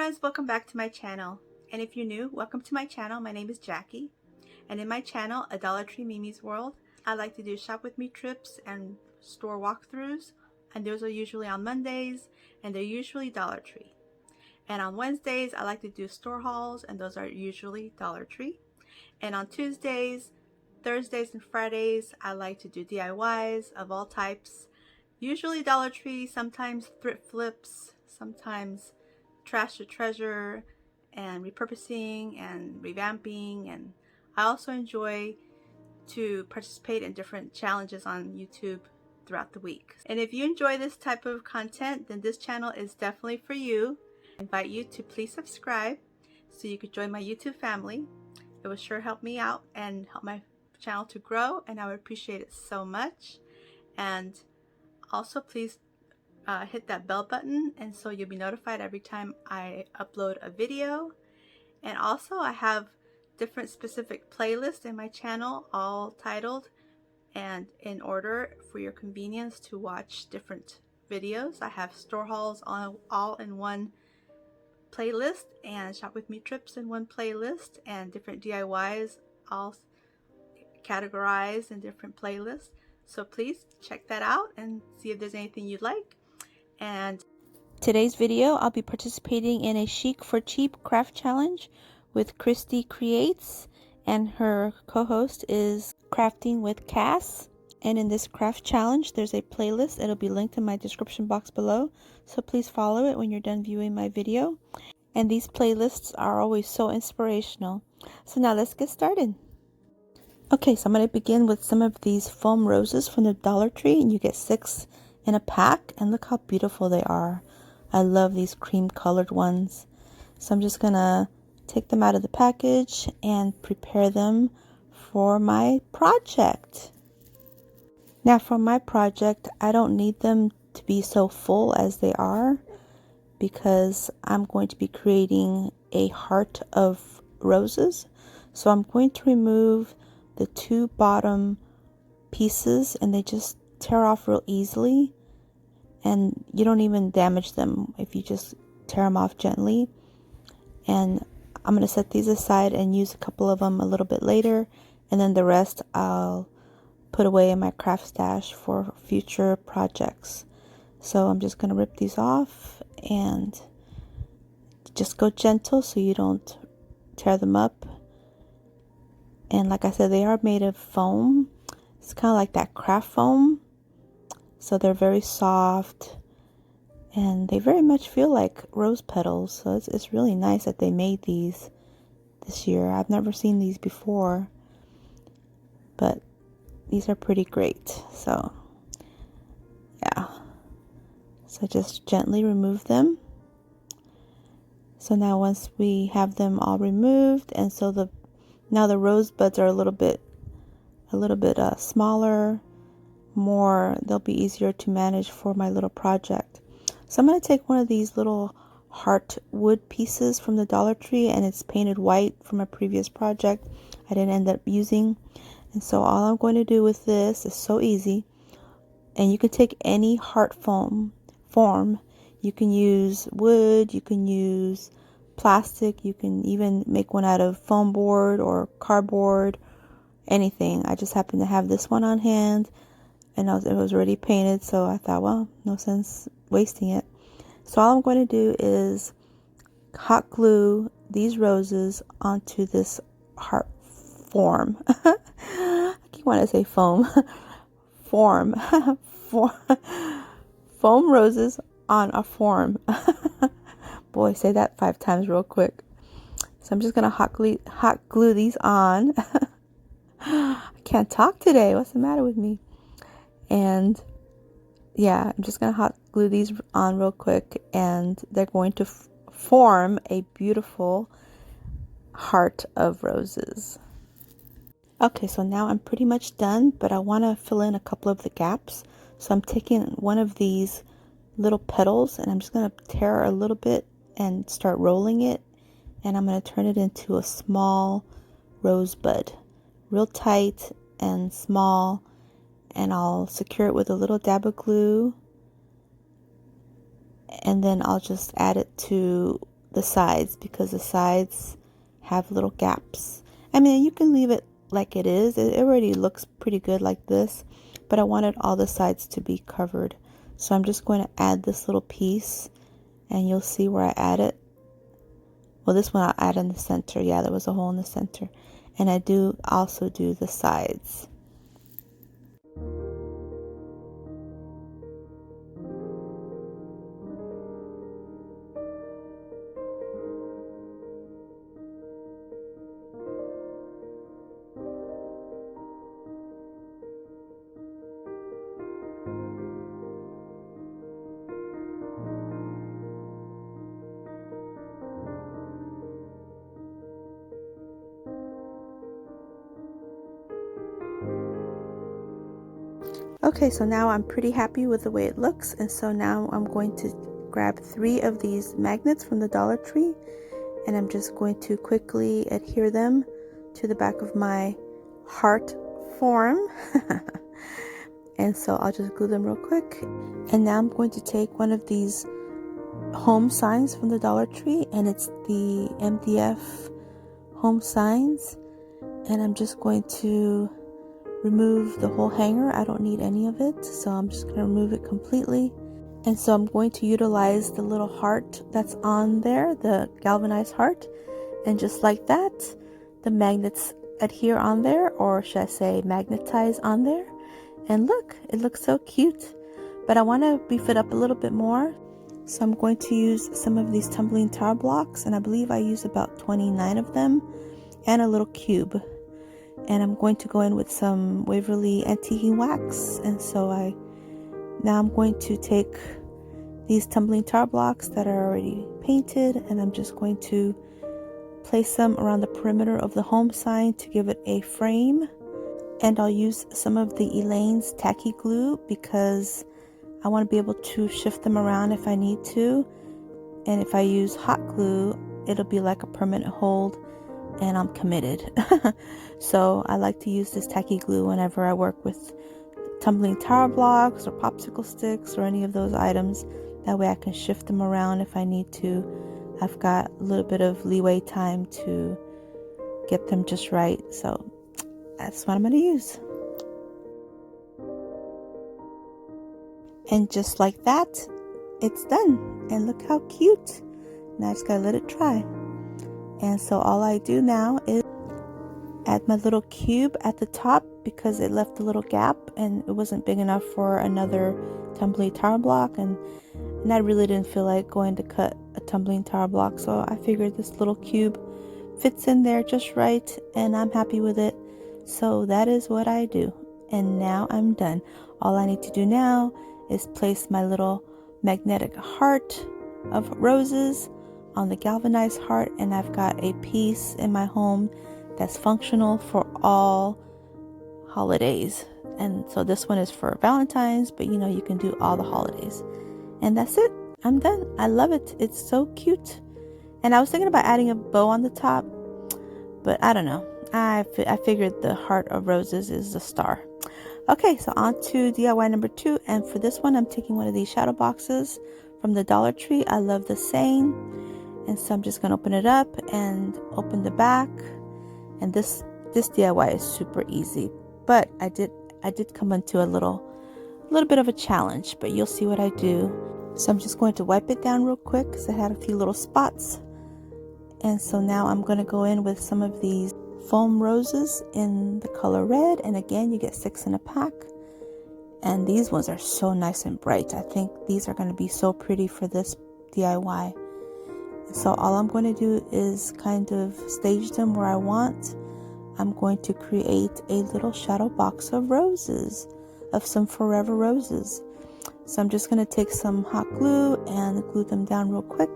friends, welcome back to my channel. And if you're new, welcome to my channel. My name is Jackie. And in my channel, Idolatry Mimi's World, I like to do shop with me trips and store walkthroughs. And those are usually on Mondays, and they're usually Dollar Tree. And on Wednesdays, I like to do store hauls, and those are usually Dollar Tree. And on Tuesdays, Thursdays, and Fridays, I like to do DIYs of all types. Usually Dollar Tree, sometimes thrift flips, sometimes trash to treasure, and repurposing and revamping. And I also enjoy to participate in different challenges on YouTube throughout the week. And if you enjoy this type of content, then this channel is definitely for you. I invite you to please subscribe so you could join my YouTube family. It will sure help me out and help my channel to grow, and I would appreciate it so much. And also please hit that bell button, and so you'll be notified every time I upload a video. And also I have different specific playlists in my channel, all titled and in order for your convenience to watch different videos. I have store hauls all in one playlist, and shop with me trips in one playlist, and different DIYs all categorized in different playlists. So please check that out and see if there's anything you'd like. And today's video, I'll be participating in a Chic for Cheap craft challenge with Christy Creates, and her co-host is Crafting with Cass. And in this craft challenge, there's a playlist. It'll be linked in my description box below, so please follow it when you're done viewing my video. And these playlists are always so inspirational. So now let's get started. Okay, so I'm going to begin with some of these foam roses from the Dollar Tree, and you get 6 in a pack, and look how beautiful they are. I love these cream colored ones. So I'm just going to take them out of the package and prepare them for my project. Now for my project, I don't need them to be so full as they are, because I'm going to be creating a heart of roses. So I'm going to remove the 2 bottom pieces, and they just tear off real easily, and you don't even damage them if you just tear them off gently. And I'm going to set these aside and use a couple of them a little bit later, and then the rest I'll put away in my craft stash for future projects. So I'm just going to rip these off and just go gentle so you don't tear them up. And like I said, they are made of foam. It's kind of like that craft foam. So they're very soft, and they very much feel like rose petals. So it's really nice that they made these this year. I've never seen these before, but these are pretty great. So yeah. So just gently remove them. So now once we have them all removed, and so now the rose buds are a little bit smaller, they'll be easier to manage for my little project. So I'm going to take one of these little heart wood pieces from the Dollar Tree, and it's painted white from a previous project I didn't end up using. And so all I'm going to do with this is so easy, and you can take any heart form. You can use wood, you can use plastic, you can even make one out of foam board or cardboard, anything. I just happened to have this one on hand, and it was already painted, so I thought, well, no sense wasting it. So all I'm going to do is hot glue these roses onto this heart form. I keep wanting to say foam. Form. Foam roses on a form. Boy, say that 5 times real quick. So I'm just going to hot glue these on. I can't talk today. What's the matter with me? And yeah, I'm just going to hot glue these on real quick, and they're going to form a beautiful heart of roses. Okay, so now I'm pretty much done, but I want to fill in a couple of the gaps. So I'm taking one of these little petals, and I'm just going to tear a little bit and start rolling it, and I'm going to turn it into a small rosebud, real tight and small, and I'll secure it with a little dab of glue, and then I'll just add it to the sides because the sides have little gaps. I mean, you can leave it like it is. It already looks pretty good like this, but I wanted all the sides to be covered. So I'm just going to add this little piece, and you'll see where I add it. Well, this one I'll add in the center. Yeah, there was a hole in the center. And I do also do the sides. Okay, so now I'm pretty happy with the way it looks, and so now I'm going to grab 3 of these magnets from the Dollar Tree, and I'm just going to quickly adhere them to the back of my heart form. And so I'll just glue them real quick. And now I'm going to take one of these home signs from the Dollar Tree, and it's the MDF home signs, and I'm just going to remove the whole hanger. I don't need any of it, so I'm just going to remove it completely. And so I'm going to utilize the little heart that's on there, the galvanized heart, and just like that, the magnets adhere on there, or should I say magnetize on there. And look, it looks so cute, but I want to beef it up a little bit more. So I'm going to use some of these tumbling tower blocks, and I believe I use about 29 of them, and a little cube. And I'm going to go in with some Waverly antiquing wax. And so now I'm going to take these tumbling tower blocks that are already painted, and I'm just going to place them around the perimeter of the home sign to give it a frame. And I'll use some of the Elaine's tacky glue because I want to be able to shift them around if I need to. And if I use hot glue, it'll be like a permanent hold, and I'm committed. So I like to use this tacky glue whenever I work with tumbling tower blocks or popsicle sticks or any of those items. That way I can shift them around if I need to. I've got a little bit of leeway time to get them just right. So that's what I'm going to use. And just like that, it's done. And look how cute. Now I just gotta let it dry. And so all I do now is add my little cube at the top because it left a little gap and it wasn't big enough for another tumbling tower block, and I really didn't feel like going to cut a tumbling tower block, so I figured this little cube fits in there just right and I'm happy with it. So that is what I do, and now I'm done. All I need to do now is place my little magnetic heart of roses on the galvanized heart, and I've got a piece in my home that's functional for all holidays. And so this one is for Valentine's, but you know, you can do all the holidays. And that's it. I'm done. I love it. It's so cute. And I was thinking about adding a bow on the top, but I don't know. I figured the heart of roses is the star. Okay, so on to DIY number 2. And for this one, I'm taking one of these shadow boxes from the Dollar Tree. I love the saying. And so I'm just going to open it up and open the back. And this DIY is super easy, but I did come into a little bit of a challenge, but you'll see what I do. So I'm just going to wipe it down real quick because I had a few little spots. And so now I'm going to go in with some of these foam roses in the color red, and again you get 6 in a pack, and these ones are so nice and bright. I think these are going to be so pretty for this DIY. So all I'm going to do is kind of stage them where I want. I'm going to create a little shadow box of roses, of some forever roses. So I'm just going to take some hot glue and glue them down real quick.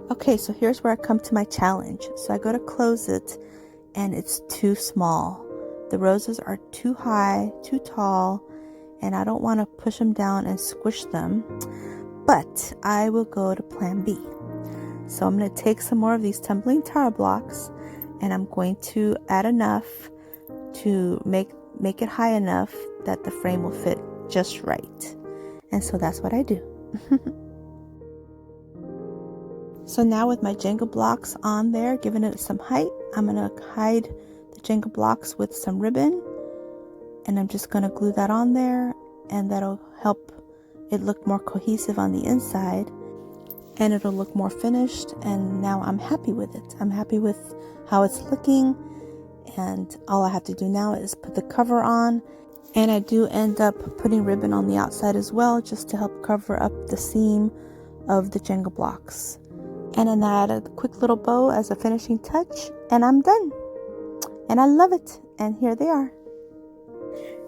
Okay, so here's where I come to my challenge. So I go to close it and it's too small. The roses are too high, too tall, and I don't want to push them down and squish them, but I will go to plan B. So I'm going to take some more of these tumbling tower blocks, and I'm going to add enough to make it high enough that the frame will fit just right. And so that's what I do. So now with my Jenga blocks on there, giving it some height, I'm going to hide the Jenga blocks with some ribbon. And I'm just going to glue that on there, and that'll help it look more cohesive on the inside. And it'll look more finished, and now I'm happy with it. I'm happy with how it's looking, and all I have to do now is put the cover on. And I do end up putting ribbon on the outside as well, just to help cover up the seam of the Jenga blocks. And then I add a quick little bow as a finishing touch, and I'm done. And I love it. And here they are.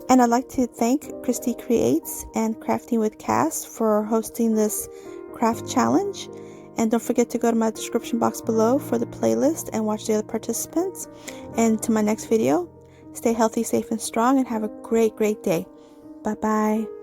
And I'd like to thank Christy Creates and Crafting with Cass for hosting this craft challenge. And don't forget to go to my description box below for the playlist and watch the other participants. And to my next video, stay healthy, safe, and strong, and have a great, great day. Bye-bye.